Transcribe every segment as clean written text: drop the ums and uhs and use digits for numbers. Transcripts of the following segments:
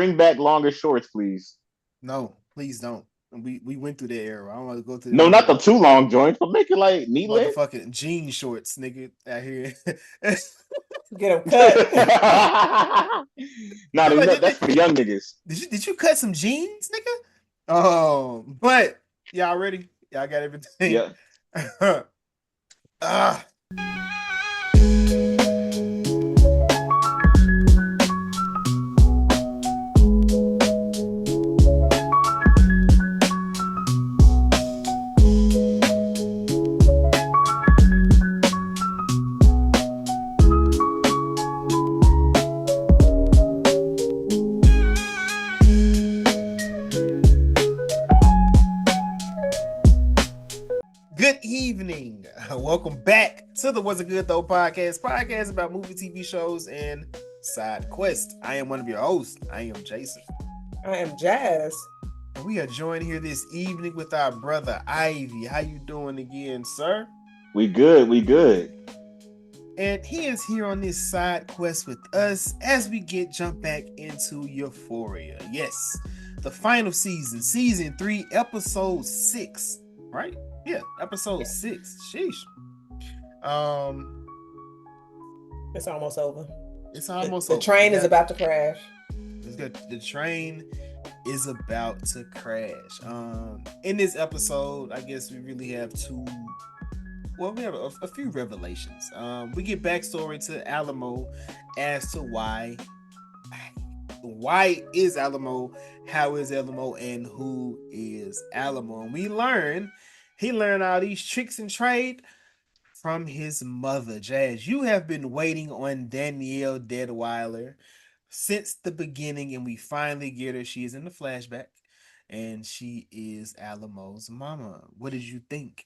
Bring back longer shorts, please. No, please don't. We went through that era. I don't want to go to the No, new not the era. too long joints, but make it like knee length. Motherfucking jean shorts, nigga, out here. Get them cut. Nah, I'm like, that's for the young niggas. did you cut some jeans, nigga? Oh, but y'all ready? Y'all got everything. Yeah. Ah. Good evening. Welcome back to the What's a Good Though podcast about movie, TV shows, and side quests. I am one of your hosts. I am Jason. I am Jazz. And we are joined here this evening with our brother Ivy. How you doing again, sir? We good. And he is here on this side quest with us as we jump back into Euphoria. Yes, the final season 3, episode 6, right? Yeah, episode 6. Sheesh. It's almost over. It's almost the over. train is about to crash. It's good. The train is about to crash. In this episode, I guess we really have we have a few revelations. We get backstory to Alamo as to why is Alamo, how is Alamo, and who is Alamo. And he learned all these tricks and trade from his mother. Jazz, you have been waiting on Danielle Deadweiler since the beginning, and we finally get her. She is in the flashback, and she is Alamo's mama. What did you think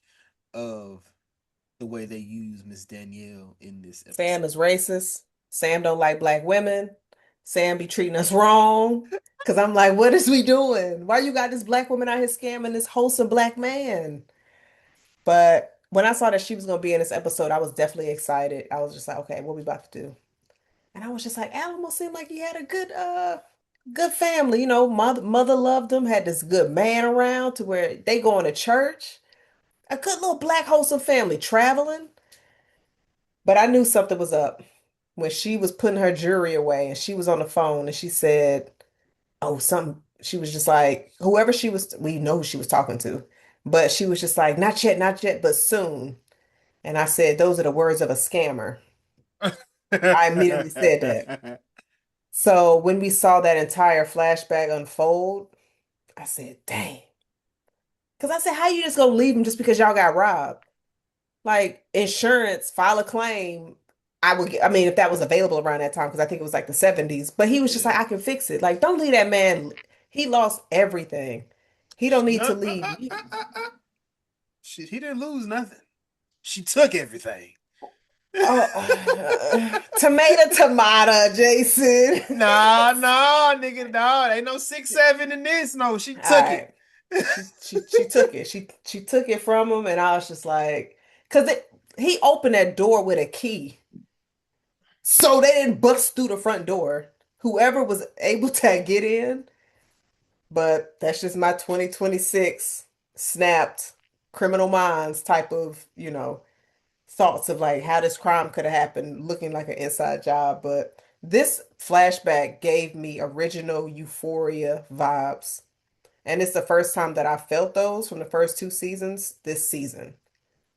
of the way they use Miss Danielle in this episode? Sam is racist. Sam don't like black women. Sam be treating us wrong. Because I'm like, what is we doing? Why you got this black woman out here scamming this wholesome black man? But when I saw that she was going to be in this episode, I was definitely excited. I was just like, okay, what we about to do? And I was just like, Alamo seemed like he had a good family. You know, mother loved him, had this good man around to where they going to church. A good little black wholesome family traveling. But I knew something was up when she was putting her jewelry away and she was on the phone and she said, oh, something. She was just like, whoever she was, we know who she was talking to, but she was just like, not yet, but soon. And I said, those are the words of a scammer. I immediately said that. So when we saw that entire flashback unfold, I said, dang. Because I said, how you just gonna leave him just because y'all got robbed? Like insurance, file a claim. I mean, if that was available around that time, because I think it was like the 70s. But he was just like, I can fix it. Like, don't leave that man. He lost everything. He don't need to leave. Shit, he didn't lose nothing. She took everything. Tomato, Jason. No, nigga, no. Ain't no 6-7 in this. No, she took it. She took it. She took it from him, and I was just like, because he opened that door with a key. So they didn't bust through the front door. Whoever was able to get in. But that's just my 2026 snapped criminal minds type of, thoughts of like how this crime could have happened, looking like an inside job. But this flashback gave me original Euphoria vibes. And it's the first time that I felt those from the first 2 seasons this season.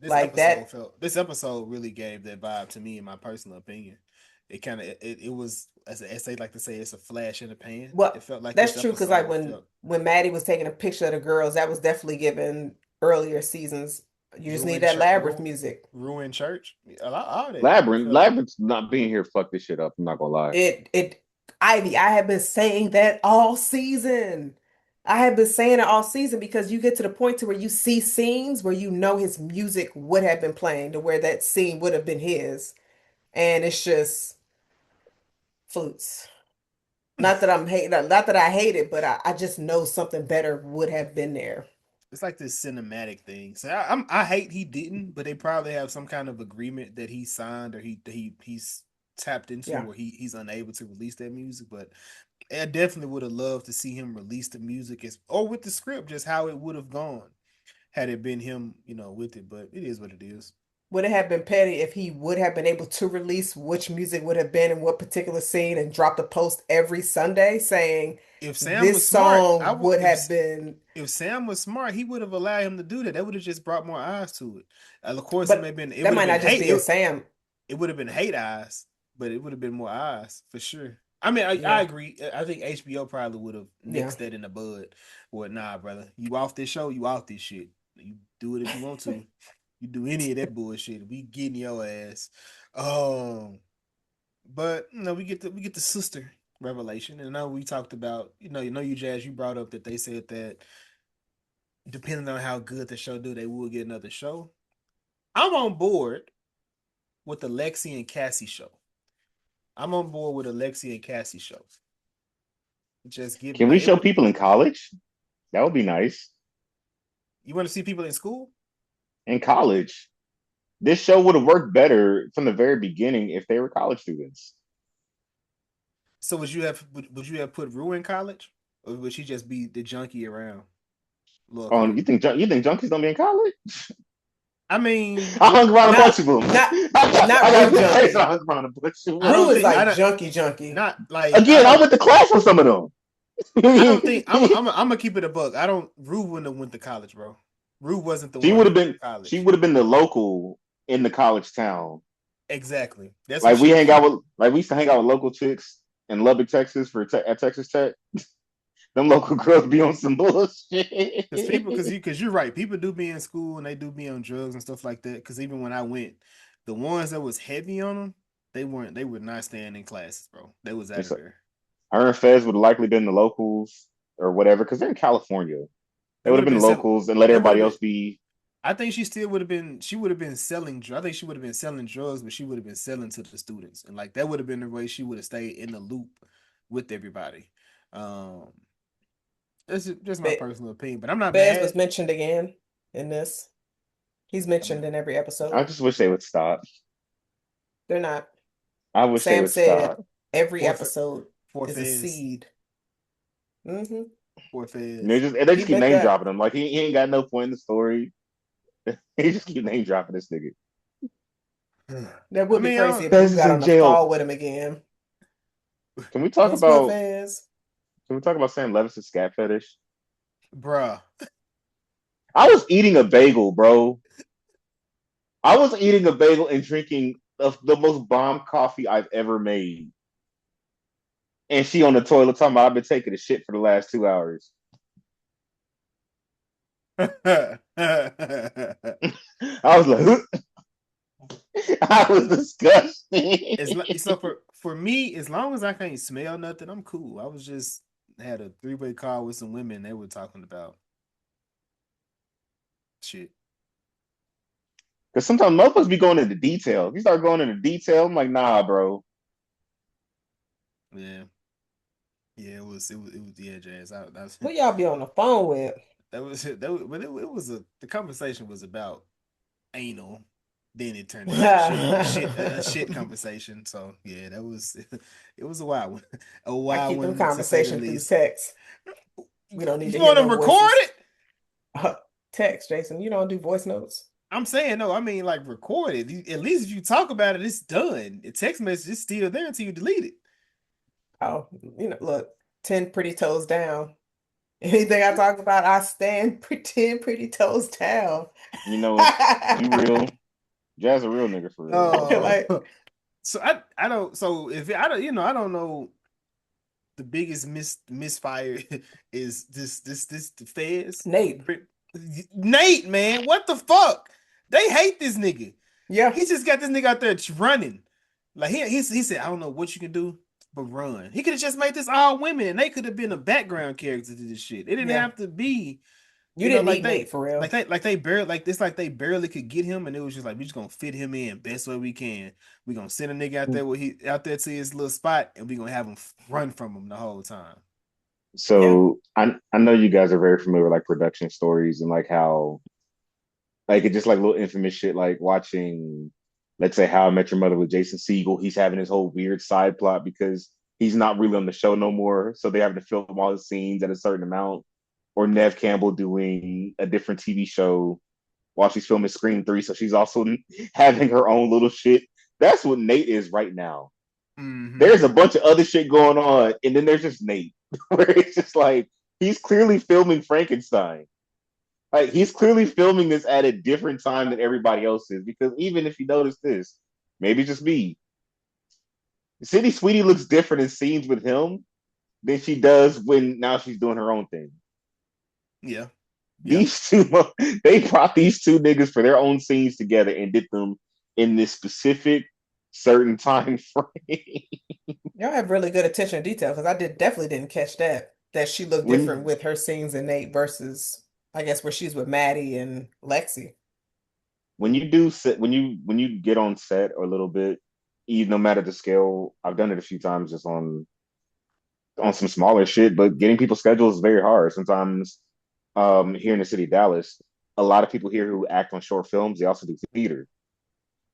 This episode really gave that vibe to me, in my personal opinion. It was, as they like to say, it's a flash in the pan. Well, it felt like that's true, because like when Maddie was taking a picture of the girls, that was definitely given earlier seasons. You just need that Labyrinth music. Rue and Church. All that. Labyrinth's not being here. Fuck this shit up. I'm not gonna lie. Ivy, I have been saying that all season. I have been saying it all season because you get to the point to where you see scenes where you know his music would have been playing, to where that scene would have been his, and it's just flutes. Not that I hate it, but I just know something better would have been there. It's like this cinematic thing. So I hate he didn't, but they probably have some kind of agreement that he signed or he's tapped into, where he's unable to release that music. But I definitely would have loved to see him release the music or with the script, just how it would have gone had it been him, with it. But it is what it is. Would it have been petty if he would have been able to release which music would have been in what particular scene and dropped a post every Sunday saying If Sam this was smart, I song would. would have been, If Sam was smart, he would have allowed him to do that. That would have just brought more eyes to it. Of course, it may but have been. It that would have might been not just hate. be a Sam. It would have been hate eyes, but it would have been more eyes for sure. I mean, I Yeah. agree. I think HBO probably would have nixed that in the bud. Well, nah, brother, you off this show, you off this shit. You do it if you want to. You do any of that bullshit, we getting your ass. But we get the sister revelation, and I know we talked about you Jazz. You brought up that they said that depending on how good the show do, they will get another show. I'm on board with the Lexi and Cassie show. I'm on board with a Lexi and Cassie show. Just give. Can we show people in college? That would be nice. You want to see people in school? In college, this show would have worked better from the very beginning if they were college students. So would you have put Rue in college, or would she just be the junkie around? You think junkies don't be in college? I mean, I hung around a bunch of them. Not Rue junkie. I hung around a bunch of them. Rue is like junkie. Not like again. I went to class with some of them. I don't think I'm gonna keep it a buck. Rue wouldn't have went to college, bro. Rue wasn't the one. She would have been the local in the college town. Exactly. That's like we hang out with. Like we used to hang out with local chicks in Lubbock, Texas, at Texas Tech. Them local girls be on some bullshit. Because you're right. People do be in school and they do be on drugs and stuff like that. Because even when I went, the ones that was heavy on them, they were not staying in classes, bro. They was out of there. I heard Fez would have likely been the locals or whatever, because they're in California. They would have been locals and let everybody else be. I think she still would have been. She would have been selling. I think she would have been selling drugs, but she would have been selling to the students, and like that would have been the way she would have stayed in the loop with everybody. That's just my personal opinion, but I'm not Bez mad. was mentioned again in this. He's mentioned in every episode. I just wish they would stop. They're not. I wish Sam they would said stop. Every episode is Fez. a seed. Mm-hmm. Poor Fez. They just keep name dropping him. Like he ain't got no point in the story. He just keep name dropping this nigga. That would be crazy if he got on the call with him again. Can we talk about? Can we talk about Sam Levinson scat fetish? Bruh. I was eating a bagel, bro. I was eating a bagel and drinking the most bomb coffee I've ever made. And she on the toilet talking about I've been taking a shit for the last 2 hours. I was like, I was disgusting. So for me, as long as I can't smell nothing, I'm cool. I was just had a 3-way call with some women. They were talking about shit. Because sometimes motherfuckers be going into detail. If you start going into detail, I'm like, nah, bro. Yeah. Yeah, it was Jazz. What y'all be on the phone with? The conversation was about anal. Then it turned into a shit conversation. So yeah, it was a wild one. A wild I keep one. Them conversation through text. We don't need to. You want to record it? Text, Jason. You don't do voice notes. I'm saying no. I mean, like record it. At least if you talk about it, it's done. The text message is still there until you delete it. Oh, look, 10 pretty toes down. Anything I talk about, I stand 10 pretty toes down. You know, you real. Jazz a real nigga for real. So I don't. So if I don't, I don't know. The biggest misfire is this Fez. Nate, man, what the fuck? They hate this nigga. Yeah, he just got this nigga out there running. Like he said, I don't know what you can do, but run. He could have just made this all women, and they could have been a background character to this shit. It didn't have to be. You didn't need Nate for real. They barely could get him, and it was just like we just gonna fit him in best way we can. We gonna send a nigga out there to his little spot, and we gonna have him run from him the whole time. So I know you guys are very familiar with like production stories and like how like it's just like little infamous shit like watching, let's say, How I Met Your Mother with Jason Segel. He's having his whole weird side plot because he's not really on the show no more, so they have to film all the scenes at a certain amount. Or Nev Campbell doing a different TV show while she's filming Scream 3, so she's also having her own little shit. That's what Nate is right now. Mm-hmm. There's a bunch of other shit going on, and then there's just Nate, where it's just like he's clearly filming Frankenstein. Like he's clearly filming this at a different time than everybody else is. Because even if you notice this, maybe just me, City Sweetie looks different in scenes with him than she does when now she's doing her own thing. Yeah. Yeah. These two, they brought these two niggas for their own scenes together and did them in this specific certain time frame. Y'all have really good attention to detail because I definitely didn't catch that she looked different when with her scenes in Nate versus I guess where she's with Maddie and Lexi. when you do set when you get on set a little bit, even no matter the scale, I've done it a few times just on some smaller shit, but getting people's schedules is very hard. Sometimes here in the city of Dallas, a lot of people here who act on short films, they also do theater.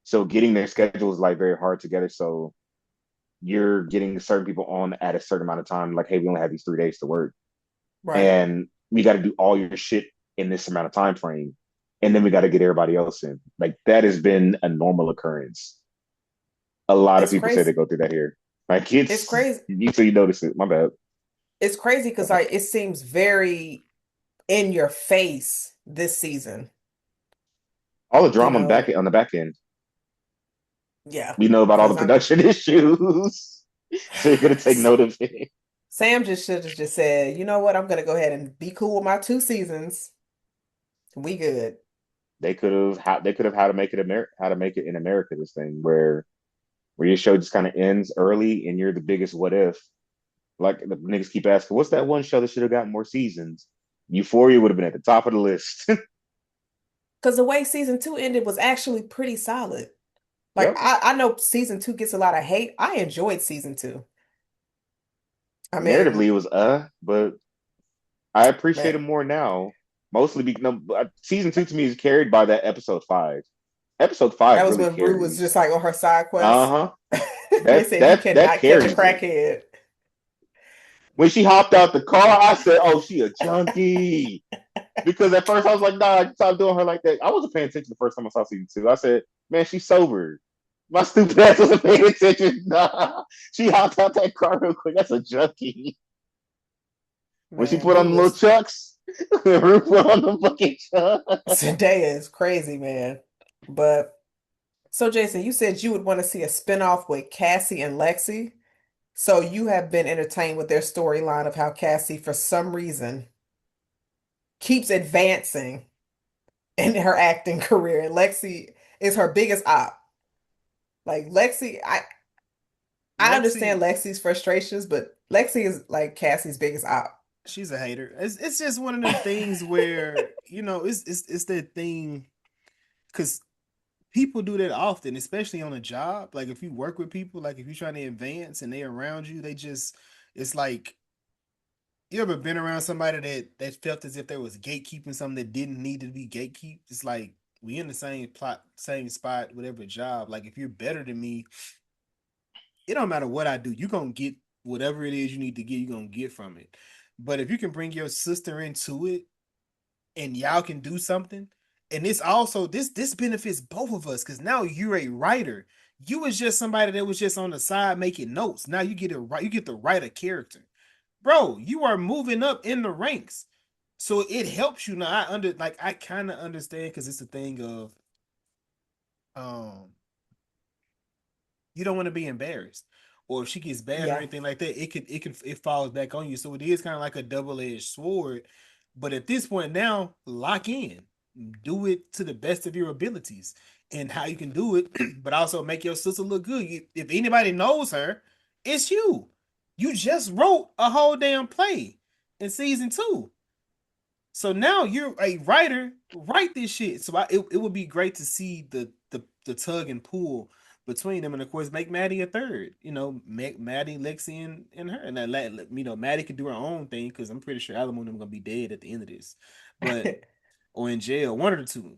So getting their schedules is like very hard together. So you're getting certain people on at a certain amount of time, like, hey, we only have these 3 days to work. Right. And we got to do all your shit in this amount of time frame. And then we got to get everybody else in. Like that has been a normal occurrence. A lot of It's people say crazy. they go through that here. Like It's it's crazy. you notice it. My bad. It's crazy because like it seems very in your face this season. All the You drama know, on the back end. yeah. We know about all the Because I'm production issues. So you're gonna take note of it. Sam just should have just said, you know what, I'm gonna go ahead and be cool with my 2 seasons. We good. They could have how to make it in America this thing where your show just kind of ends early and you're the biggest what if. Like the niggas keep asking, what's that one show that should have gotten more seasons? Euphoria would have been at the top of the list. Because the way season 2 ended was actually pretty solid. Like Yep. I know season 2 gets a lot of hate. I enjoyed season 2. I Narratively, mean, it was but I appreciate man, it more now. Mostly because no, season two to me is carried by that episode five. Episode that five was really when Rue was just carries. like on her side Uh quest. huh. They said you That cannot catch a carries it. crackhead. When she hopped out the car, I said, "Oh, she a junkie." Because at first I was like, "Nah, I stopped doing her like that." I wasn't paying attention the first time I saw season two. I said, "Man, she's sober." My stupid ass wasn't paying attention. Nah, she hopped out that car real quick. That's a junkie. When she Man, put Rue on the little was chucks, Ruth put on the fucking chucks. Zendaya is crazy, man. But so Jason, you said you would want to see a spinoff with Cassie and Lexi. So you have been entertained with their storyline of how Cassie, for some reason, keeps advancing in her acting career, and Lexi is her biggest op. Like Lexi, I understand Lexi, Lexi's frustrations, but Lexi is like Cassie's biggest op. she's a hater. It's just one of them things where it's that thing because people do that often, especially on a job. Like if you work with people, like if you're trying to advance and they around you, they just it's like you ever been around somebody that felt as if there was gatekeeping something that didn't need to be gatekeep? It's like we in the same plot, same spot, whatever job. Like if you're better than me, it don't matter what I do. You're gonna get whatever it is you need to get, you're gonna get from it. But if you can bring your sister into it and y'all can do something, and this also this benefits both of us because now you're a writer. You was just somebody that was just on the side making notes. Now you get you get to write a character. Bro, you are moving up in the ranks. So it helps you now. I kind of understand because it's a thing of um you don't want to be embarrassed. Or if she gets bad or Yeah, anything like that, it falls back on you. So it is kind of like a double-edged sword. But at this point now, lock in. Do it to the best of your abilities and how you can do it, but also make your sister look good. If anybody knows her, it's you. You just wrote a whole damn play in season 2. So now you're a writer, write this shit. So it would be great to see the tug and pull between them, and of course make Maddie a third. Make Maddie, Lexi, and her, and that Maddie could do her own thing because I'm pretty sure Alamo and them gonna be dead at the end of this, but or in jail, one of the two.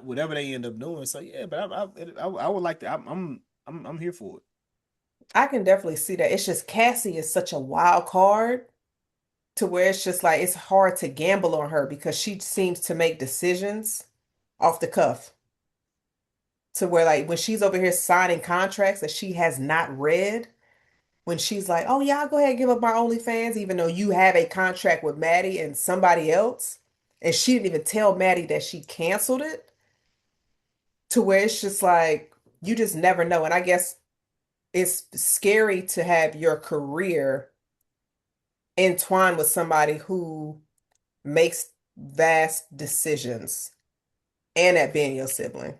Whatever they end up doing. So yeah, but I would like to. I'm here for it. I can definitely see that. It's just Cassie is such a wild card to where it's just like it's hard to gamble on her because she seems to make decisions off the cuff. To where like when she's over here signing contracts that she has not read, when she's like, "Oh yeah, I'll go ahead and give up my OnlyFans," even though you have a contract with Maddie and somebody else, and she didn't even tell Maddie that she canceled it, to where it's just like you just never know. And I guess it's scary to have your career entwined with somebody who makes vast decisions and at being your sibling.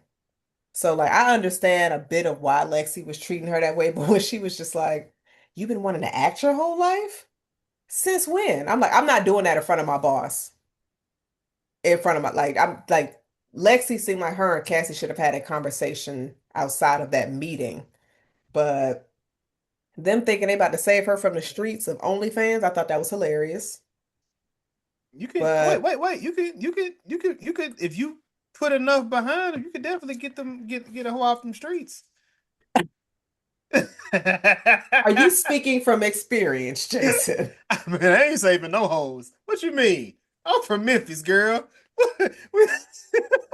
So like I understand a bit of why Lexi was treating her that way, but when she was just like, "You've been wanting to act your whole life? Since when?" I'm like, I'm not doing that in front of my boss. In front of my I'm like Lexi seemed like her and Cassie should have had a conversation outside of that meeting. But them thinking they about to save her from the streets of OnlyFans, I thought that was hilarious. You can But wait. You could if you put enough behind them, you could definitely get a hoe off them streets. are you speaking from experience, Jason? I ain't saving no hoes. What you mean? I'm from Memphis, girl.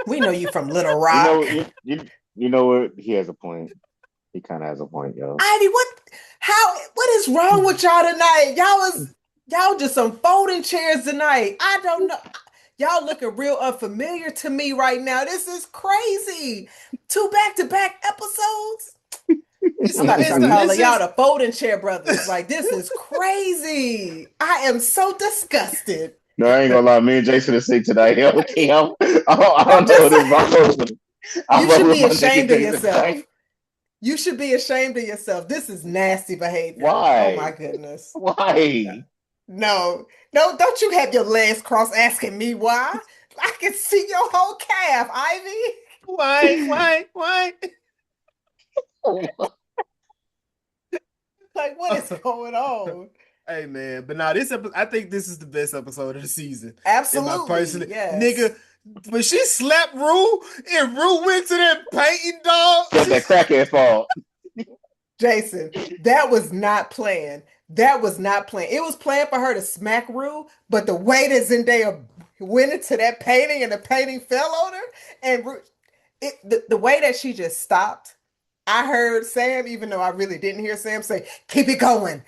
We know you from Little You know, Rock. you know what? He has a point. He kind of has a point, yo. Ivy, what is wrong with y'all tonight? Y'all just some folding chairs tonight. I don't know. Y'all looking real unfamiliar to me right now. This is crazy. Two back-to-back episodes. I'm about to start it's calling y'all just the folding chair brothers. Like, this is crazy. I am so disgusted. No, I ain't gonna lie. Me and Jason are sick tonight. Okay, I I'm don't know just what is saying, wrong with I'm you should rolling with be my nigga ashamed of Jason tonight. yourself. You should be ashamed of yourself. This is nasty behavior. Oh my Why? goodness. Why? No, no, don't you have your legs crossed asking me why? I can see your whole calf, Ivy. why? Like, what is going on? Hey man, but now I think this is the best episode of the season. In my Absolutely, personal yes. nigga, when she slapped Rue and Rue went to that painting dog, She had that crackhead fault. Jason, that was not planned. That was not planned. It was planned for her to smack Rue, but the way that Zendaya went into that painting and the painting fell on her, and the way that she just stopped. I heard Sam, even though I really didn't hear Sam say, keep it going,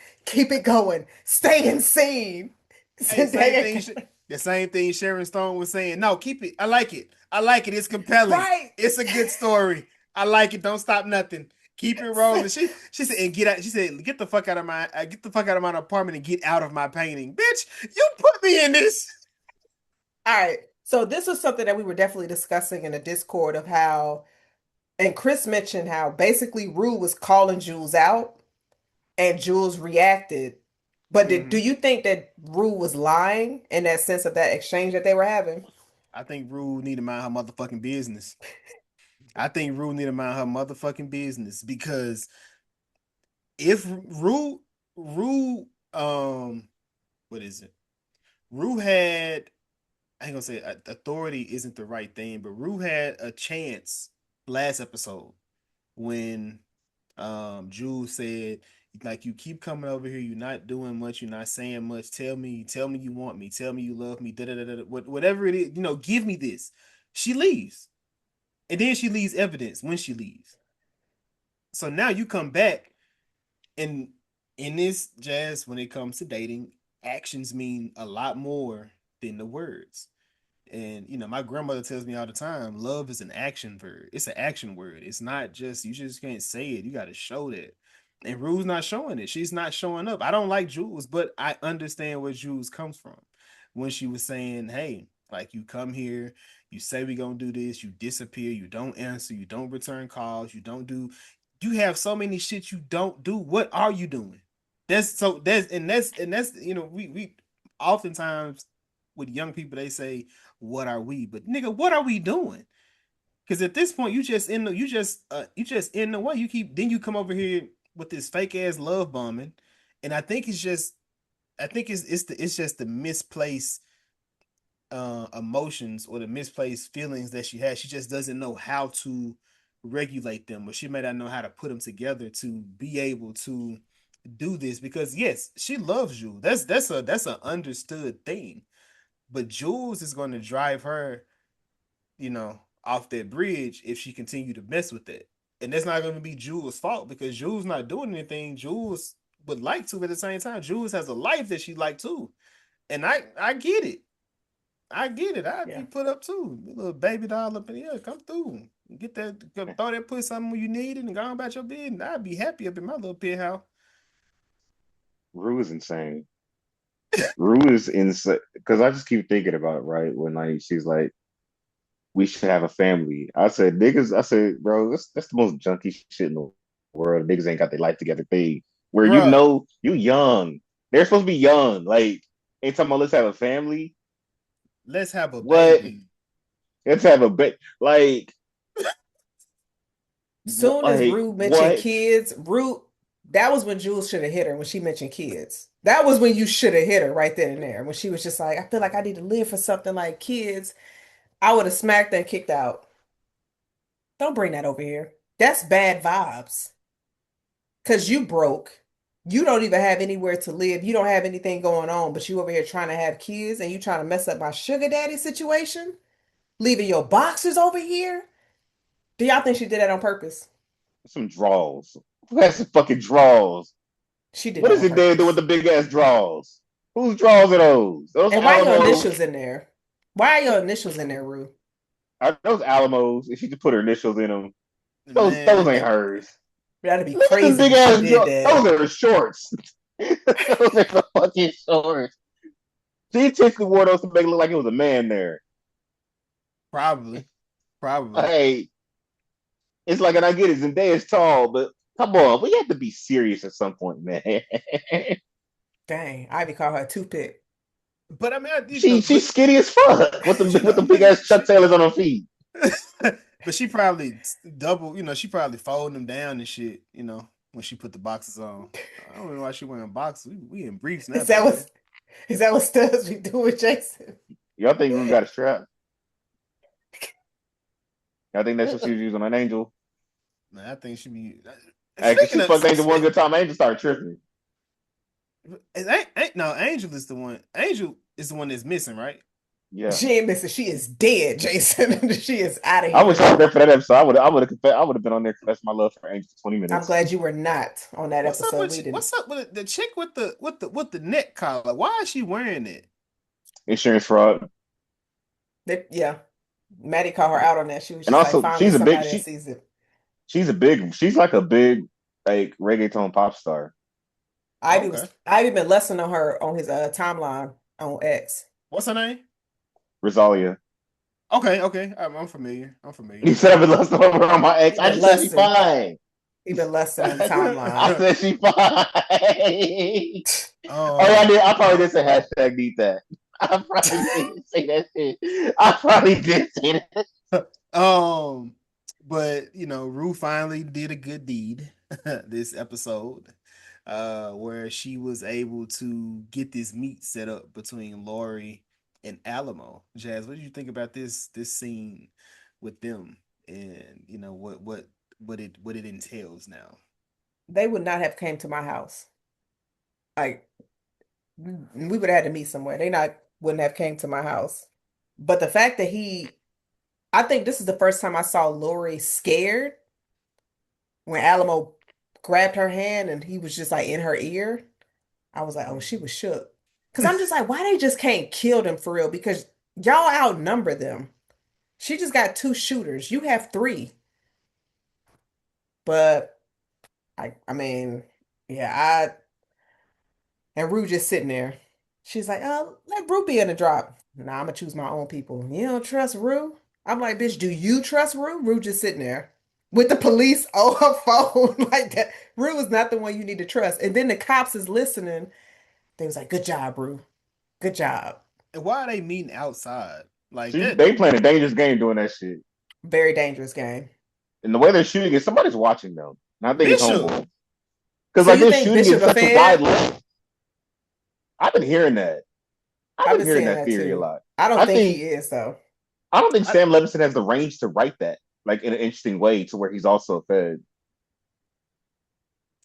stay in scene." hey, Zendaya, the same thing Sharon Stone was saying. No, keep it. I like it. I like it. It's compelling. right? It's a good story. I like it. Don't stop nothing. Keep it rolling. She said and get out. She said get the fuck out of my apartment and get out of my painting, bitch. You put me in this. All right. So this was something that we were definitely discussing in the Discord of how, and Chris mentioned how basically Rue was calling Jules out and Jules reacted. But do Mm-hmm. you think that Rue was lying in that sense of that exchange that they were having? I think Rue need to mind her motherfucking business. I think Rue need to mind her motherfucking business because if Rue what is it? Rue had I ain't gonna say authority isn't the right thing, but Rue had a chance last episode when Jules said like you keep coming over here, you're not doing much, you're not saying much. Tell me you want me, tell me you love me, da da da da. Whatever it is, give me this. She leaves, and then she leaves evidence when she leaves. So now you come back, and in this jazz, when it comes to dating, actions mean a lot more than the words. And my grandmother tells me all the time, love is an action verb. It's an action word. It's not just you just can't say it. You got to show that. And Rue's not showing it. She's not showing up. I don't like Jules, but I understand where Jules comes from. When she was saying, hey, like you come here, you say we gonna do this, you disappear, you don't answer, you don't return calls, you have so many shit you don't do. What are you doing? That's we oftentimes with young people they say what are we? But nigga, what are we doing? Because at this point, you just in the way. You come over here with this fake ass love bombing, and I think it's just the misplaced emotions or the misplaced feelings that she has. She just doesn't know how to regulate them, or she may not know how to put them together to be able to do this. Because yes, she loves you. That's an understood thing. But Jules is going to drive her, off that bridge if she continue to mess with it. And that's not going to be Jules' fault because Jules not doing anything. Jules would like to, but at the same time, Jules has a life that she like too. And I get it. I get it. I'd be Yeah. put up too. A little baby doll up in here. Come through. Get that, throw that, put something when you need it and go on about your business. I'd be happy up in my little penthouse. Rue is insane. Rue is insane because I just keep thinking about it, right? When like she's like, we should have a family. I said, niggas, I said, bro, that's the most junky shit in the world. Niggas ain't got their life together thing. Where Bruh, you young. They're supposed to be young. Like, ain't talking about let's have a family. let's have a What? baby. Let's have a bit like Soon as like Rue mentioned what? kids, that was when Jules should have hit her when she mentioned kids. That was when you should have hit her right then and there. When she was just like, I feel like I need to live for something like kids. I would have smacked and kicked out. Don't bring that over here. That's bad vibes. Cause you broke. You don't even have anywhere to live. You don't have anything going on, but you over here trying to have kids and you trying to mess up my sugar daddy situation? Leaving your boxers over here? Do y'all think she did that on purpose? Some draws. Who has some fucking draws? She did What that is on it there with purpose. the big ass draws? Whose draws are those? Those And why your Alamos. initials in there? Why are your initials in there, Rue? Are those Alamos? If she could put her initials in them, those Man, ain't hers. That'd be Look at them crazy big if she ass did draws. that. Those are shorts. Those are the fucking shorts. She intentionally wore those to make it look like it was a man there. probably. Probably. Hey, it's like, and I get it, Zendaya's tall, but come on, we have to be serious at some point, man. Dang, Ivy called her a toothpick. But I mean, She's skinny as fuck with the big ass Chuck she, Taylors on her feet. but she probably double, she probably folding them down and shit, when she put the boxes on. I don't know why she wearing boxes. We in briefs now, Is that baby. what is that what Stubbs be doing, Jason? Y'all think Rue got a strap? Y'all think that's what she was using on Angel? Man, I think she be. Hey, cause she Speaking of, fucked Angel one good time. Angel started tripping. no, Angel is the one. Angel is the one that's missing, right? Yeah. She ain't missing. She is dead, Jason. She is out of I wish here. I was there for that episode. I would have been on there confessing my love for Angel for 20 I'm minutes. glad you were not on that What's up episode. with We you? didn't. What's up with the chick with the neck collar? Why is she wearing it? Insurance fraud. Yeah. Maddie called her out on that. She was And just like, also finally somebody that sees it. she's like a big like reggaeton pop star. Okay. Ivy been lesson on her on his timeline on X. What's her name? Rosalia. Okay. I'm familiar. He said I've been lusting over on my ex. He I been just said she lusting. fine. He been lesson on the I timeline. said she fine. Oh, yeah, I um, did. I probably did say hashtag need that. I probably did say that shit. I probably did say that. um, but Rue finally did a good deed this episode, where she was able to get this meet set up between Lori and Alamo. Jazz, what did you think about this scene with them, and what it entails now? They would not have came to my house. Like we would have had to meet somewhere. They not wouldn't have came to my house. But the fact that I think this is the first time I saw Lori scared when Alamo grabbed her hand and he was just like in her ear. I was like, oh, she was shook. Because I'm just like, why they just can't kill them for real? Because y'all outnumber them. She just got 2 shooters. You have 3. But I mean, yeah, and Rue just sitting there. She's like, oh, let Rue be in the drop. Nah, I'm gonna choose my own people. You don't trust Rue? I'm like, bitch, do you trust Rue? Rue just sitting there with the police on her phone like that. Rue is not the one you need to trust. And then the cops is listening. They was like, good job, Rue. Good job. And why are they meeting outside like that? They playing a dangerous game doing that shit. Very dangerous game. And the way they're shooting it, somebody's watching them. And I think it's Bishop. homeboy. Because So like you they're think shooting in Bishop a such a wide fan? length. I've been hearing that. I've I've been been hearing seeing that that theory a too. lot. I don't I think think he is though. I don't think I, Sam Levinson has the range to write that. like in an interesting way to where he's also a Fed.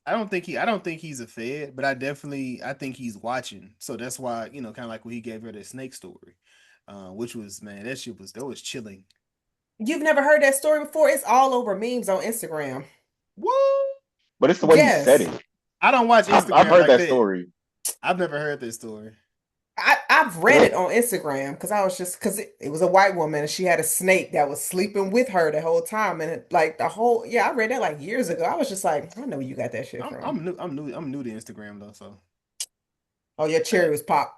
I don't think he's a fed, but I think he's watching. So that's why, kind of like when he gave her the snake story, which was, man, that was chilling. You've never heard that story before? It's all over memes on Instagram. What? But it's the way he said Yes. it. I don't watch I've Instagram heard like that that. story. I've never heard this story. I've read it on Instagram because I was just because it was a white woman and she had a snake that was sleeping with her the whole time and like the whole yeah I read that like years ago. I was just like I know where you got that shit from. I'm new to Instagram though, so Oh, your I, cherry was pop.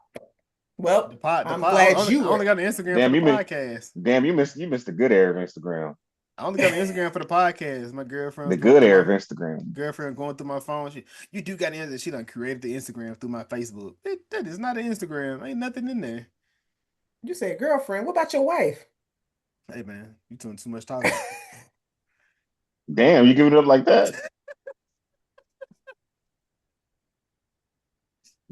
Well, the I'm pod. glad I you only were. got the Instagram for Damn, the you missed. podcast. Damn, you missed the good air of Instagram. I only got the Instagram for the podcast. My The girlfriend's going good through air my of Instagram. girlfriend going through my phone. You do got the Instagram. She done created the Instagram through my Facebook. That is not an Instagram. Ain't nothing in there. You said girlfriend. What about your wife? Hey man, you doing too much talking. Damn, you giving it up like that?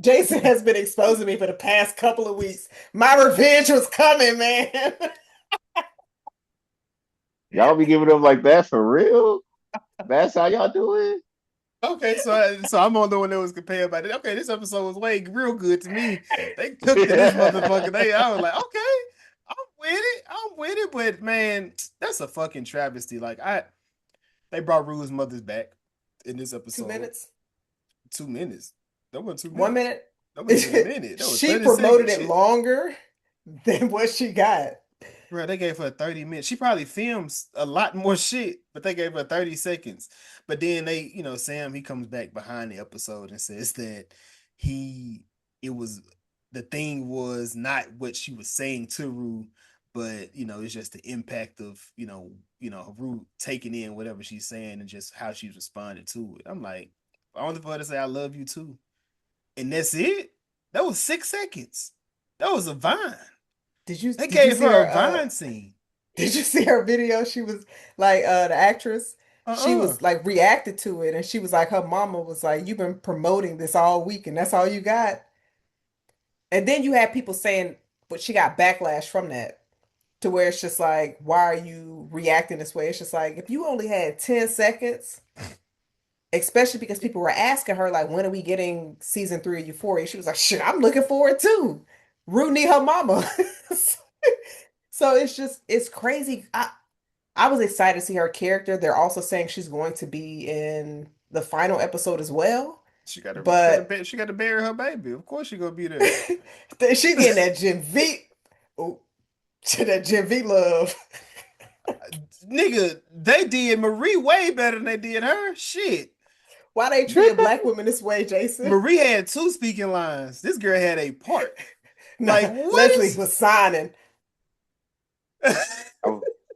Jason has been exposing me for the past couple of weeks. My revenge was coming, man. Y'all be giving it up like that for real? That's how y'all do it? Okay, so I'm on the one that was compared by it. Okay, this episode was way real good to me. They cooked to this motherfucker. I was like, okay, I'm with it. But man, that's a fucking travesty. They brought Rue's mothers back in this 2 minutes. 2 minutes. That wasn't 2 minutes. 1 minute. That wasn't even a minute. That was She 30 promoted seconds. it longer than what she got. Bro, they gave her 30 minutes. She probably films a lot more shit, but they gave her 30 seconds. But then Sam, he comes back behind the episode and says that he, it was, the thing was not what she was saying to Rue, but, it's just the impact of, Rue taking in whatever she's saying and just how she's responded to it. I'm like, only for her to say, I love you too. And that's it. That was 6 seconds. That was a vine. They Did you gave see her her a Vine scene. did you see her video? She was like the actress, she Uh-uh. was like reacted to it and she was like her mama was like, you've been promoting this all week and that's all you got. And then you had people saying, but she got backlash from that to where it's just like, why are you reacting this way? It's just like if you only had 10 seconds, especially because people were asking her, like, when are we getting season 3 of Euphoria? She was like, shit, I'm looking forward too. Rue need her mama. So it's crazy. I was excited to see her character. They're also saying she's going to be in the final episode as well. But She got to bury her baby. Of course she gonna be there. she getting that Gen V, oh, that Gen V love. Nigga, they did Marie way better than they did her. Shit. Why they treating black women this way, Jason? Marie had 2 speaking lines. This girl had a part. Nah, Like what Leslie is was signing.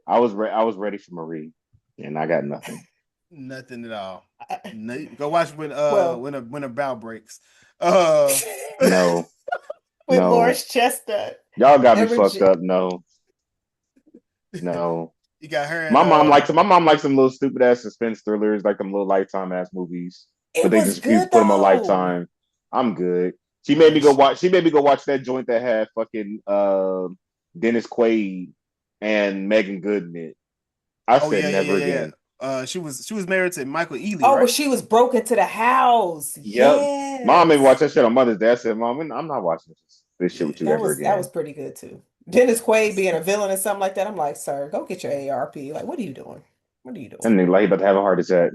I was ready for Marie, and I got nothing. nothing at all. No, go watch Well, when a bow breaks. Uh No, with no, Morris Chestnut. y'all got me Ever fucked up. No, no. you got her and My mom likes some little stupid ass suspense thrillers, like them little Lifetime ass movies, but It they was just refuse to good put them on though. Lifetime. I'm good. She made me go watch that joint that had fucking Dennis Quaid and Megan Good in it. I Oh said never yeah. again. She was married to Michael Ealy, Oh, well, right? she was broke into the house. Yep. Mom made me watch Yes. that shit on Mother's Day. I said, Mom, I'm not watching this shit with you Yeah. ever That was again. pretty good too. Dennis Quaid being a villain or something like that. I'm like, sir, go get your ARP. Like, what are you doing? What are you And doing? then like he about to have a heart attack.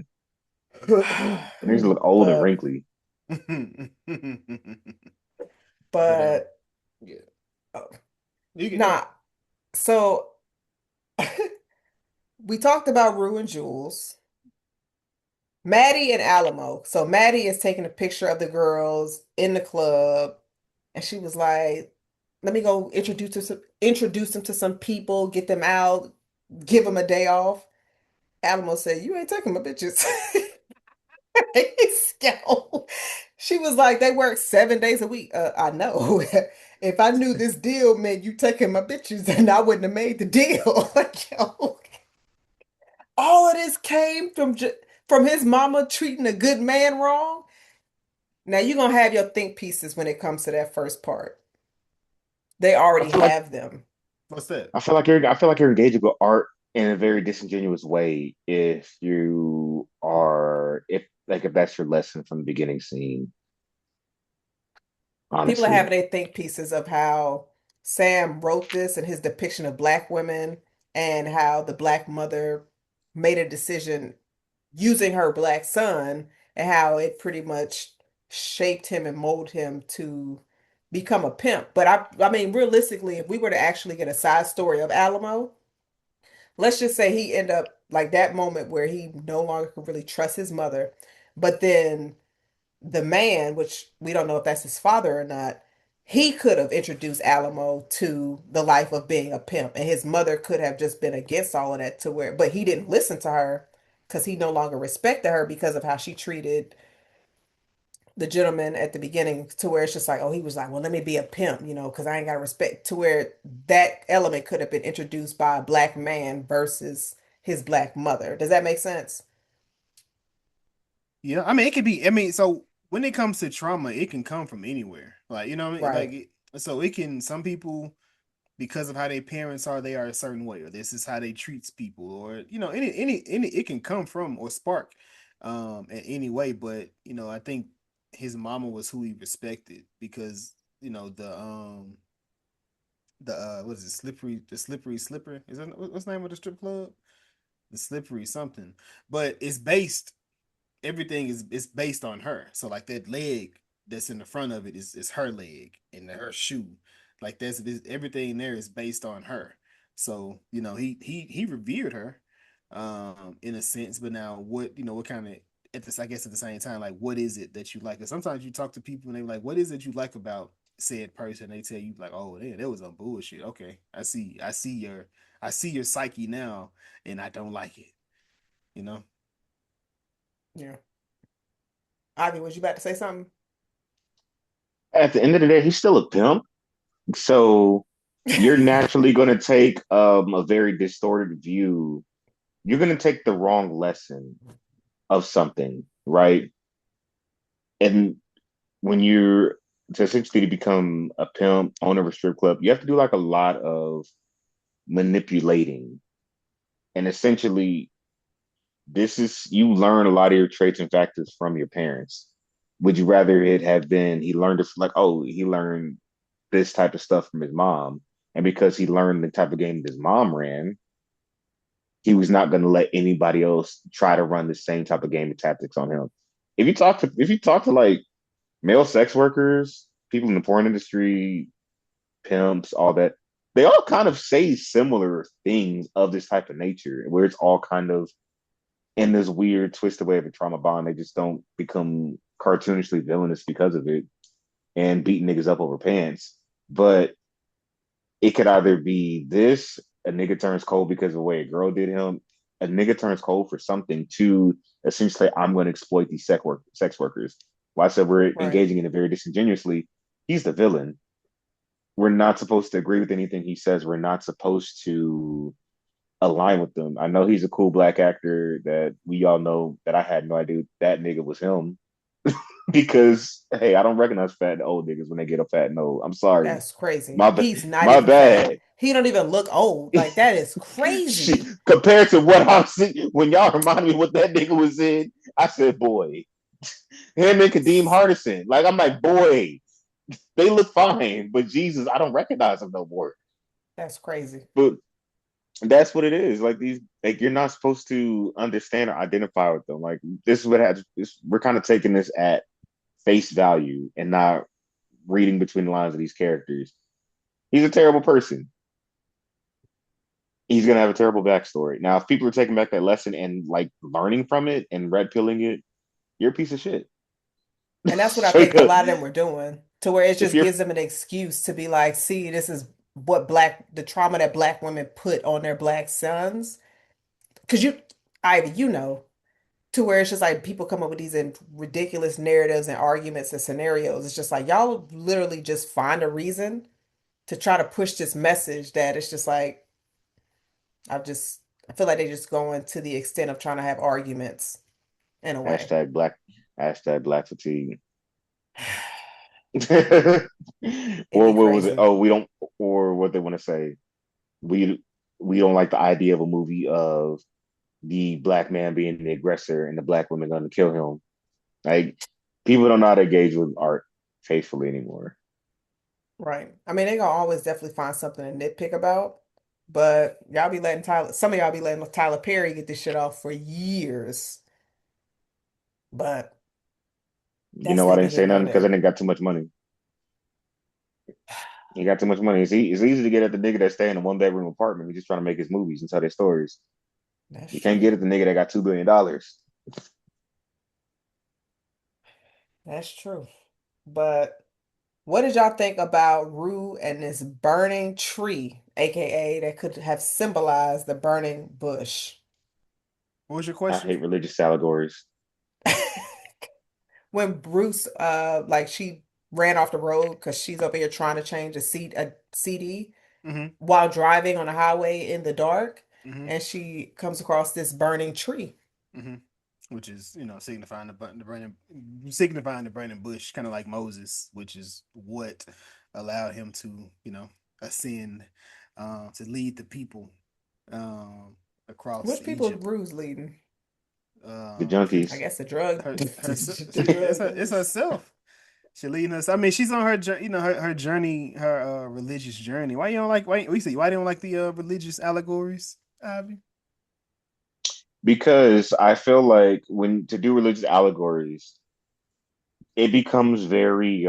And he's look old and But wrinkly. but but yeah. uh, You can nah. So we talked about Rue and Jules. Maddie and Alamo. So Maddie is taking a picture of the girls in the club, and she was like, "Let me go introduce them to some people, get them out, give them a day off." Alamo said, "You ain't taking my bitches." Yo. She was like, "They work 7 days a week." I know. If I knew this deal meant you taking my bitches, then I wouldn't have made the deal. Like, yo, all of this came from his mama treating a good man wrong. Now you're gonna have your think pieces when it comes to that first part. They I already feel like have them. what's that? I feel like you're engaging with art in a very disingenuous way if you are if that's your lesson from the beginning scene, People are having honestly. their think pieces of how Sam wrote this and his depiction of black women and how the black mother made a decision using her black son and how it pretty much shaped him and molded him to become a pimp. But I mean, realistically, if we were to actually get a side story of Alamo, let's just say he end up like that moment where he no longer could really trust his mother, but then the man, which we don't know if that's his father or not, he could have introduced Alamo to the life of being a pimp, and his mother could have just been against all of that to where, but he didn't listen to her because he no longer respected her because of how she treated the gentleman at the beginning, to where it's just like, oh, he was like, well, let me be a pimp, because I ain't got respect, to where that element could have been introduced by a black man versus his black mother. Does that make sense? Yeah, I mean, it could be. I mean, so when it comes to trauma, it can come from anywhere. Like, you know what I mean? Right. So it can. Some people, because of how their parents are, they are a certain way, or this is how they treats people, or any. It can come from or spark, in any way. But I think his mama was who he respected because the what is it, slippery slipper, is that what's the name of the strip club? The slippery something, but it's based everything is based on her. So like that leg that's in the front of it is her leg and her shoe. Like everything there is based on her. So he revered her, in a sense. But now what kind of at this I guess at the same time, like, what is it that you like? Because sometimes you talk to people and they're like, what is it you like about said person? They tell you like, oh, that was on bullshit. Okay, I see your psyche now, and I don't like it. You know. Yeah. Ivy, was you about to say something? At the end of the day, he's still a pimp. So you're naturally going to take a very distorted view. You're going to take the wrong lesson of something, right? And when you're to essentially become a pimp, owner of a strip club, you have to do like a lot of manipulating. And essentially, this is you learn a lot of your traits and factors from your parents. Would you rather it have been he learned it from, like, oh, he learned this type of stuff from his mom, and because he learned the type of game that his mom ran, he was not going to let anybody else try to run the same type of game of tactics on him. If you talk to like male sex workers, people in the porn industry, pimps, all that, they all kind of say similar things of this type of nature, where it's all kind of in this weird twisted way of a trauma bond. They just don't become cartoonishly villainous because of it and beating niggas up over pants. But it could either be this, a nigga turns cold because of the way a girl did him, a nigga turns cold for something, to essentially, I'm going to exploit these sex workers. Well, I said we're Right. engaging in it very disingenuously. He's the villain. We're not supposed to agree with anything he says. We're not supposed to align with them. I know he's a cool black actor that we all know, that I had no idea that nigga was him. Because hey, I don't recognize fat and old niggas when they get up fat and old. I'm sorry. That's crazy. My He's not my even fat. bad. He don't even look old. Like that is crazy. Compared to what I'm seeing, when y'all remind me what that nigga was in, I said, boy, him and Kadeem Hardison. Like, I'm like, boy, they look fine, but Jesus, I don't recognize them no more. That's crazy. But that's what it is. Like, these, like, you're not supposed to understand or identify with them. Like, this is what has this. We're kind of taking this at face value and not reading between the lines of these characters. He's a terrible person. He's gonna have a terrible backstory. Now, if people are taking back that lesson and like learning from it and red pilling it, you're a piece of shit. And that's what I Straight think a up. lot of them were doing, to where it If just you're gives them an excuse to be like, see, this is the trauma that black women put on their black sons. Because Ivy, to where it's just like people come up with these ridiculous narratives and arguments and scenarios. It's just like y'all literally just find a reason to try to push this message that it's just like, I feel like they just going to the extent of trying to have arguments in a way. hashtag black hashtag black fatigue. Or It'd be what was it? crazy. Oh, we don't, or what they want to say. We we don't like the idea of a movie of the black man being the aggressor and the black woman going to kill him. Like people don't know how to engage with art faithfully anymore. Right. I mean, they gonna always definitely find something to nitpick about, but y'all be letting Tyler, some of y'all be letting Tyler Perry get this shit off for years. But You that's know why they neither didn't here say nor nothing? Because they there. didn't got too much money. He got too much money. It's easy to get at the nigga that stay in a one bedroom apartment. He's just trying to make his movies and tell their stories. That's You can't true. get at the nigga that got $2 billion. That's true. But what did y'all think about Rue and this burning tree, aka that could have symbolized the burning bush? What was your I question? hate religious allegories. When Bruce like she ran off the road because she's over here trying to change a CD Mm-hmm. while driving on a highway in the dark, Mm-hmm. and she comes across this burning tree. Mm-hmm. Which is, signifying the burning bush, kind of like Moses, which is what allowed him to, ascend, to lead the people, across Which people Egypt. Rue's leading? The I junkies. guess the drug Her, her, the drug it's dealers. herself. She leading us. I mean, she's on her, her journey, her religious journey. Why you don't like? Why you don't like the religious allegories, Ivy? Because I feel like when to do religious allegories, it becomes very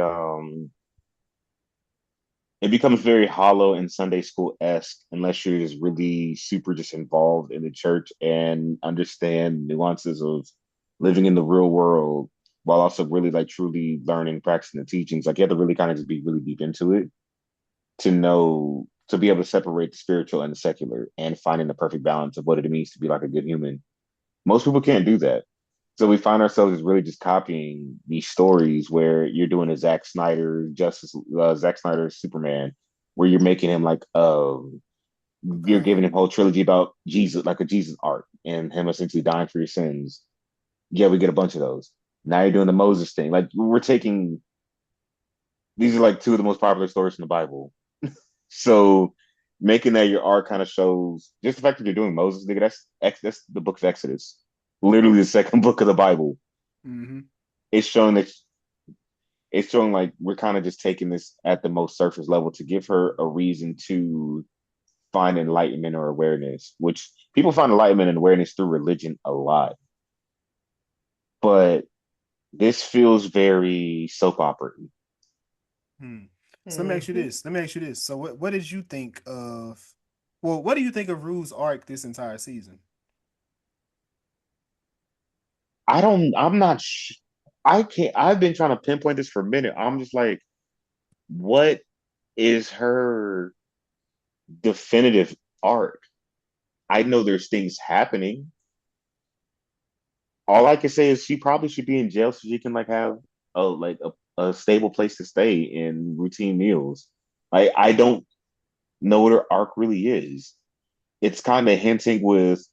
hollow and Sunday school esque unless you're just really super just involved in the church and understand nuances of living in the real world while also really like truly learning, practicing the teachings. Like you have to really kind of just be really deep into it to know to be able to separate the spiritual and the secular and finding the perfect balance of what it means to be like a good human. Most people can't do that. So we find ourselves as really just copying these stories where you're doing a Zack Snyder Superman, where you're making him like you're Okay. giving him a whole trilogy about Jesus, like a Jesus arc, and him essentially dying for your sins. Yeah, we get a bunch of those. Now you're doing the Moses thing. Like we're taking these are like two of the most popular stories in the Bible. So making that your arc kind of shows just the fact that you're doing Moses, nigga, that's the book of Exodus. Literally the second book of the Bible. Mm-hmm. It's showing that it's showing like we're kind of just taking this at the most surface level to give her a reason to find enlightenment or awareness, which people find enlightenment and awareness through religion a lot. But this feels very soap opera. Hmm. So let me ask you Hmm. this. Let me ask you this. So what did you think of? Well, what do you think of Rue's arc this entire season? I'm not, I can't, I've been trying to pinpoint this for a minute. I'm just like, what is her definitive arc? I know there's things happening. All I can say is she probably should be in jail so she can like have a stable place to stay and routine meals. I don't know what her arc really is. It's kind of hinting with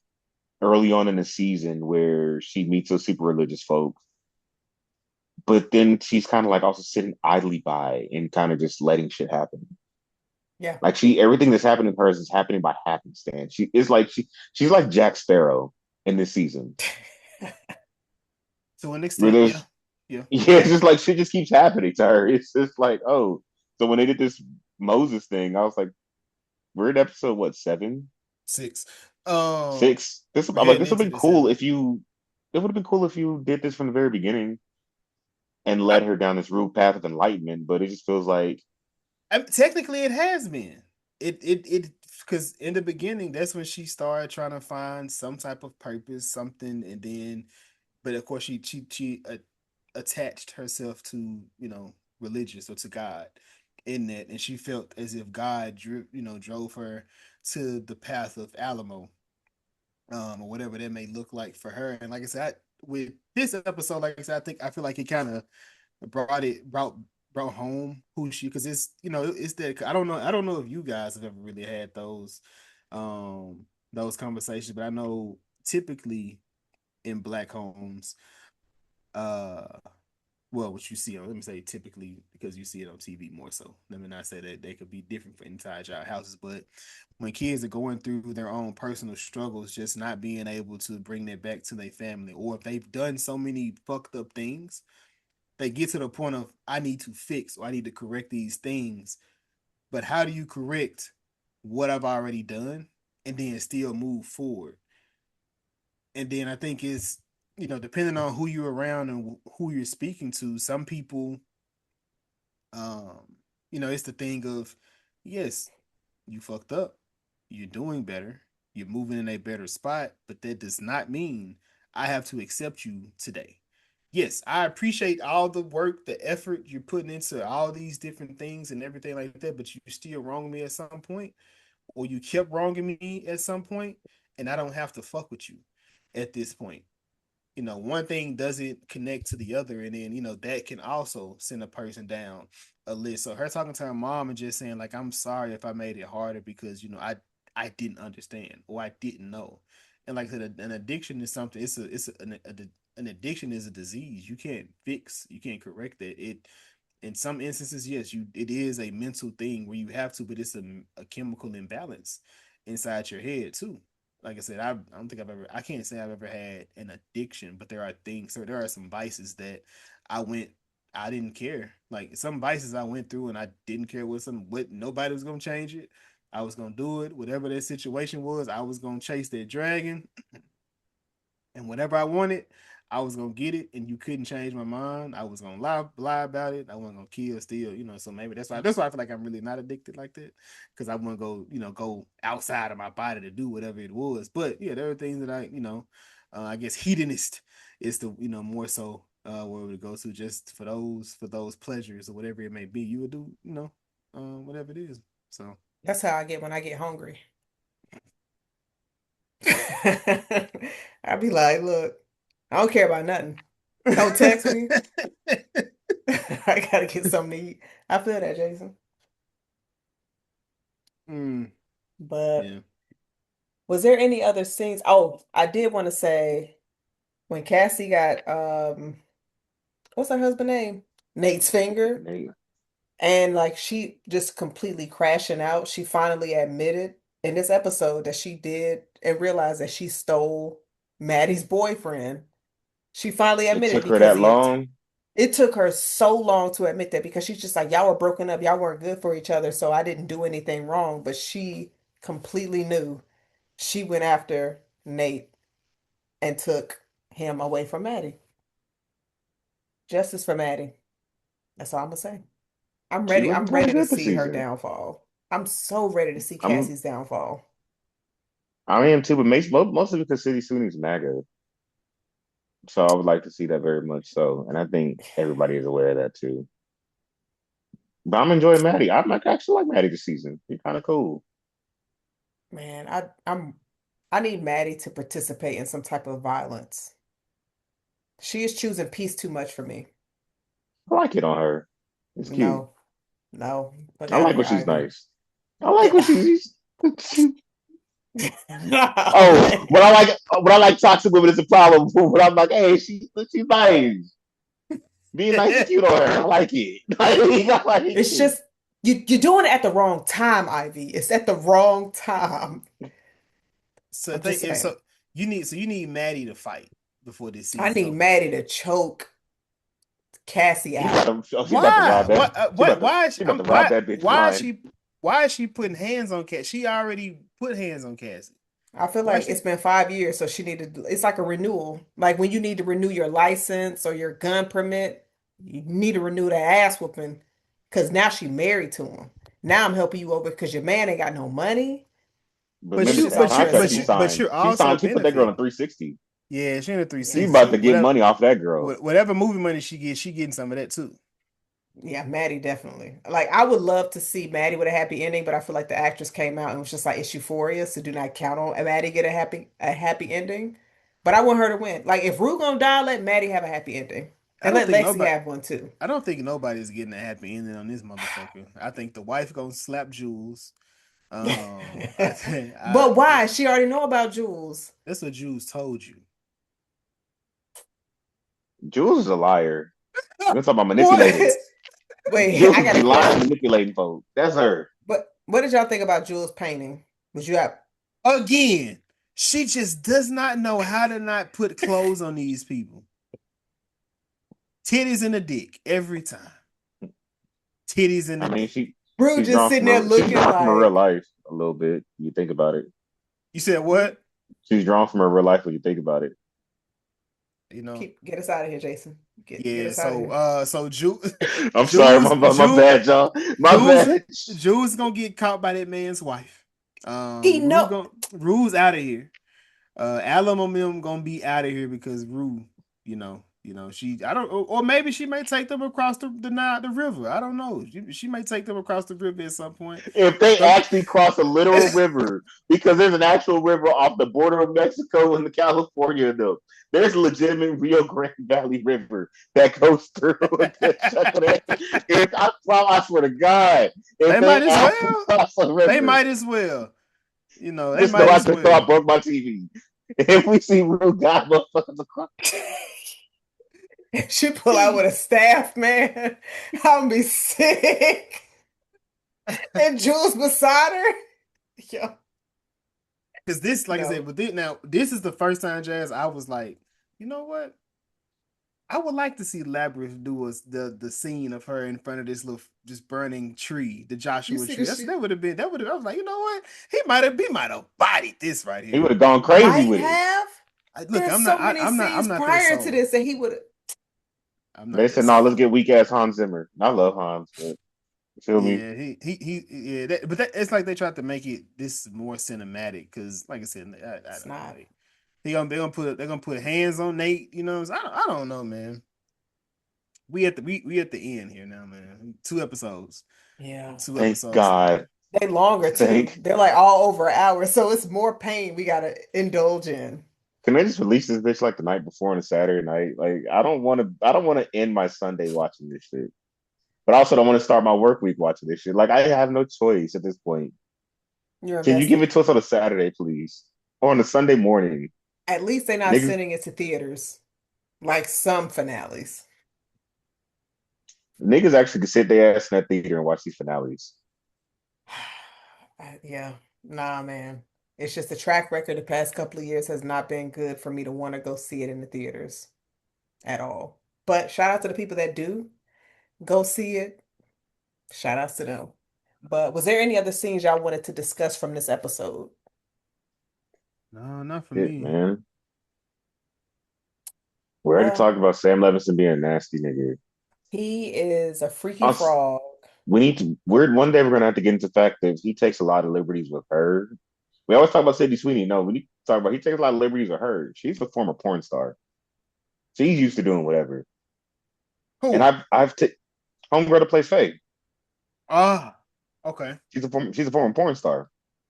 early on in the season where she meets those super religious folks, but then she's kind of like also sitting idly by and kind of just letting shit happen. Yeah. Like everything that's happening to her is happening by happenstance. She's like Jack Sparrow in this season. To an Where extent, yeah, there's yeah. Yeah, it's just like shit just keeps happening to her. It's just like, oh, so when they did this Moses thing, I was like, we're in episode what, seven, Six. six? We're I'm like, heading this would have into been the cool seventh. if you. It would have been cool if you did this from the very beginning and led her down this route path of enlightenment. But it just feels like, Technically, it has been. It because in the beginning, that's when she started trying to find some type of purpose, something, and then, but of course, she attached herself to religious or to God in that, and she felt as if God drove her to the path of Alamo, or whatever that may look like for her. And like I said, with this episode, like I said, I feel like it kind of brought home who she, because it's it's that I don't know if you guys have ever really had those conversations, but I know typically in black homes, uh well, what you see on, let me say typically because you see it on TV more so. Let me not say that they could be different for inside child houses, but when kids are going through their own personal struggles, just not being able to bring that back to their family, or if they've done so many fucked up things, they get to the point of I need to fix or I need to correct these things. But how do you correct what I've already done and then still move forward? And then I think it's, depending on who you're around and who you're speaking to, some people, um, it's the thing of, yes, you fucked up, you're doing better, you're moving in a better spot, but that does not mean I have to accept you today. Yes, I appreciate all the work, the effort you're putting into all these different things and everything like that, but you still wrong me at some point, or you kept wronging me at some point, and I don't have to fuck with you at this point. One thing doesn't connect to the other, and then that can also send a person down a list. So her talking to her mom and just saying like, I'm sorry if I made it harder because I didn't understand or I didn't know. And like I said, an addiction is something. An addiction is a disease. You can't fix, you can't correct that. It, in some instances, yes, it is a mental thing where you have to, but it's a chemical imbalance inside your head too. Like I said, I don't think I can't say I've ever had an addiction, but there are things, or there are some vices that I went, I didn't care. Like some vices I went through and I didn't care what nobody was gonna change it. I was gonna do it, whatever that situation was. I was gonna chase that dragon, and whatever I wanted, I was gonna get it, and you couldn't change my mind. I was gonna lie about it. I wasn't gonna kill, steal, So maybe that's why I feel like I'm really not addicted like that, because I want to go, go outside of my body to do whatever it was. But yeah, there are things that I guess hedonist is the more so where we go to just for those pleasures or whatever it may be. You would do whatever it is. So That's how I get when I get hungry. I'd be like, look, I don't care about nothing. Don't text me. I gotta get something to eat. I feel that, Jason. mm, But yeah, was there any other scenes? Oh, I did want to say when Cassie got what's her husband name? Nate's finger. And like she just completely crashing out. She finally admitted in this episode that she did and realized that she stole Maddie's boyfriend. She finally It admitted took her because that he had long. it took her so long to admit that because she's just like, y'all were broken up, y'all weren't good for each other, so I didn't do anything wrong. But she completely knew she went after Nate and took him away from Maddie. Justice for Maddie. That's all I'm gonna say. I'm She ready. looking I'm kind of ready to good this see her season. downfall. I'm so ready to see I'm Cassie's downfall. I am too, but mostly because City Sooney's MAGA. So I would like to see that very much so, and I think everybody is aware of that too. But I'm enjoying Maddie. Actually like Maddie this season. She's kind of cool. Man, I need Maddie to participate in some type of violence. She is choosing peace too much for me. I like it on her. It's cute. No, no, put it I out of like when here, she's Ivy. nice. I like when she's. No, Oh, man. what I like toxic women is a problem. But I'm like, hey, she's nice. Being nice and cute on her. I like it. I like It's it. just you're doing it at the wrong time, Ivy. It's at the wrong time. so I'm just think saying. so you need Maddie to fight before this I season's need over with. Maddie to choke Cassie out. She about to rob Why? that. What? What? Why is She about to rob why? that bitch Why is blind. she? Why is she putting hands on Cassie? She already put hands on Cassie. I feel Why like it's she? been 5 years, so she needed, it's like a renewal. Like when you need to renew your license or your gun permit, you need to renew the ass whooping because now she married to him. Now I'm helping you over because your man ain't got no money. But But It's remember you, just that all but you, contract but she you, stressful. but signed. you're also She put that girl on benefiting. 360. Yeah, she's in a She 360. Yeah. about So to get whatever, money off that girl. whatever movie money she gets, she getting some of that too. Yeah, Maddie definitely. Like I would love to see Maddie with a happy ending, but I feel like the actress came out and was just like it's Euphoria, so do not count on Maddie get a happy ending. But I want her to win. Like if Rue gonna die, let Maddie have a happy ending. I And don't let think Lexi nobody. have one too. I don't think nobody's getting a happy ending on this motherfucker. I think the wife gonna slap Jules. I think But why? She already know about Jules. that's what Jules told you. Jules is a liar. We're talking about What? manipulating. Wait, Jules I got be a lying, question. manipulating folks. That's her. But what did y'all think about Jules' painting? Was you up? Again, she just does not know how to not put clothes on these people. Titties in the dick every time. Titties in the I mean, dick. Rue she's just drawn sitting from there her she's looking drawn from her real like, life a little bit. You think about it. You said what? She's drawn from her real life when you think about it. You know? get us out of here, Jason. Get Yeah, us out of here. so Jules I'm sorry, Jules my Jules bad, y'all. My Jules bad. Jules gonna get caught by that man's wife. He know Rue's out of here. Alum gonna be out of here because Rue, she I don't or maybe she may take them across the river. I don't know. She may take them across the river at some point. If they Some actually cross a literal river, because there's an actual river off the border of Mexico and the California, though. There's a legitimate Rio Grande Valley River that goes through the Chuckanay. I swear to God, if they they might as actually well. cross a They river, might as well. They just know might I as just thought I well. broke my TV. If we see real God motherfuckers across, she pull out with a staff, man. I'll be sick. And Jules beside her. Yo, Because this, like I said, no. this is the first time, Jazz, I was like, you know what? I would like to see Labyrinth do the scene of her in front of this little just burning tree, the You Joshua see the tree. shit? That would have. I was like, you know what? He might have bodied this right he here. would have gone crazy Might with it. have. Look, There's so many I'm scenes not that prior to sold. this that he would. I'm They not that said, "No, let's sold. get weak ass Hans Zimmer." I love Hans, but you feel me? Yeah, yeah. It's like they tried to make it this more cinematic because, like I said, I It's don't know. not. They're gonna put hands on Nate. You know, I don't know, man. We at the end here now, man. Two episodes. Yeah. Two Thank episodes left. God. They longer too. Thank. They're like all over an hour, so it's more pain we gotta indulge in. Can they just release this bitch like the night before on a Saturday night? Like, I don't want to. I don't want to end my Sunday watching this shit, but I also don't want to start my work week watching this shit. Like, I have no choice at this point. You're Can you give it invested. to us on a Saturday, please, or on a Sunday morning? At least they're not Niggas, sending it to theaters like some finales. niggas actually could sit their ass in that theater and watch these finales. Yeah, nah, man. It's just the track record the past couple of years has not been good for me to want to go see it in the theaters at all. But shout out to the people that do go see it. Shout outs to them. But was there any other scenes y'all wanted to discuss from this episode? No, not for Shit, me. man. We already Well, talked about Sam Levinson being a nasty nigga. he is a freaky Also, frog. we need to. We're one day we're gonna have to get into the fact that he takes a lot of liberties with her. We always talk about Sydney Sweeney. No, we need to talk about he takes a lot of liberties with her. She's a former porn star. She's used to doing whatever. And Who? I've homegirl that plays Faye. Ah, okay. She's a former porn star.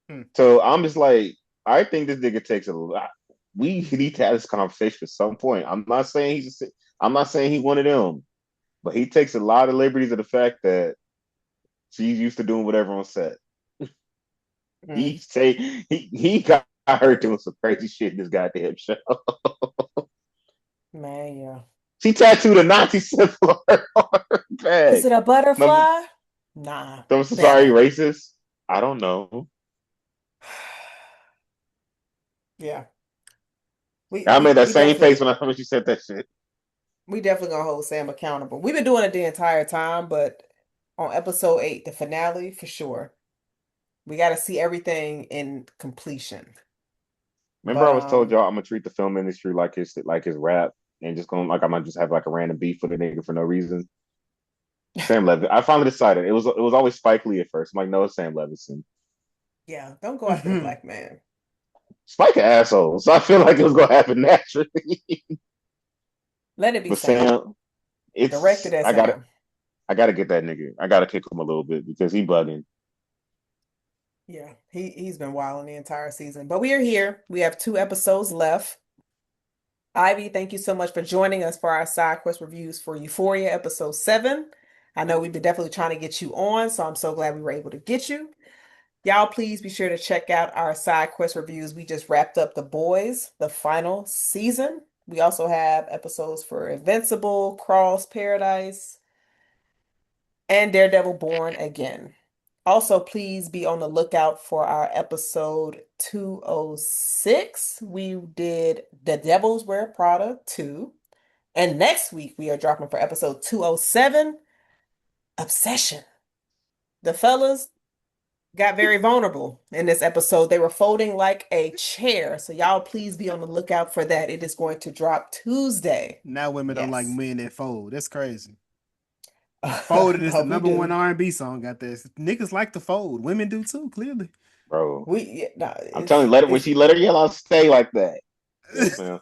Hmm. So I'm just like, I think this nigga takes a lot. We need to have this conversation at some point. I'm not saying he's one of them, but he takes a lot of liberties of the fact that she's used to doing whatever on set. He Mm, say he got her doing some crazy shit in this goddamn show. man, yeah. She tattooed a Nazi symbol on her Is back. it a I'm, butterfly? Nah, I'm so sorry, better. racist. I don't know. Yeah. I made that We same face definitely when she said that shit. we definitely gonna hold Sam accountable. We've been doing it the entire time, but on episode 8, the finale for sure. We got to see everything in completion. Remember, But I was told y'all I'm gonna treat the film industry like his rap and just going like I'm gonna just have like a random beef with a nigga for no reason. Sam Levinson. I finally decided it was always Spike Lee at first. I'm like, no, it's Sam Levinson. yeah, don't go after the Mm-hmm. black man. Spike an asshole, so I feel like it was gonna happen naturally. Let it be But Sam. Sam, it's Directed at Sam. I gotta get that nigga. I gotta kick him a little bit because he bugging. Yeah, he's been wilding the entire season. But we are here. We have 2 episodes left. Ivy, thank you so much for joining us for our side quest reviews for Euphoria episode 7. I know we've been definitely trying to get you on, so I'm so glad we were able to get you. Y'all, please be sure to check out our side quest reviews. We just wrapped up The Boys, the final season. We also have episodes for Invincible, Cross Paradise, and Daredevil Born Again. Also, please be on the lookout for our episode 206. We did The Devils Wear Prada 2. And next week, we are dropping for episode 207, Obsession. The fellas got very vulnerable in this episode. They were folding like a chair. So y'all please be on the lookout for that. It is going to drop Tuesday. Now women don't like Yes. men that fold. That's crazy. Folded is the But we number do. one R&B song. Got this. Niggas like to fold. Women do too, clearly. Bro. I'm It's, telling you, when she let her yell out, stay like that. Yes, ma'am.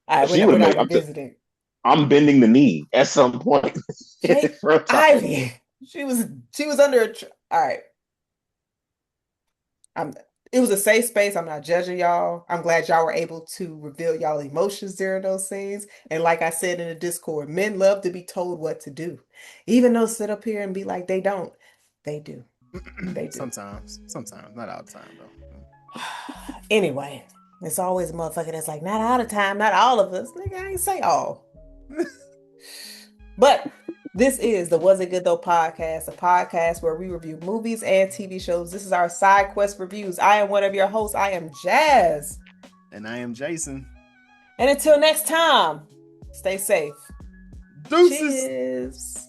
all right, She we're would not make. revisiting. I'm bending the knee at some point. Jake Ivy. She was under a all right. It was a safe space. I'm not judging y'all. I'm glad y'all were able to reveal y'all emotions during those scenes. And like I said in the Discord, men love to be told what to do. Even though sit up here and be like they don't. They do. They do. Sometimes. Not all the time though. Anyway, it's always a motherfucker that's like, not all the time, not all of us. Nigga, I ain't say all. But this is the Was It Good Though podcast, a podcast where we review movies and TV shows. This is our side quest reviews. I am one of your hosts. I am Jazz. And I am Jason. And until next time, stay safe. Deuces. Cheers.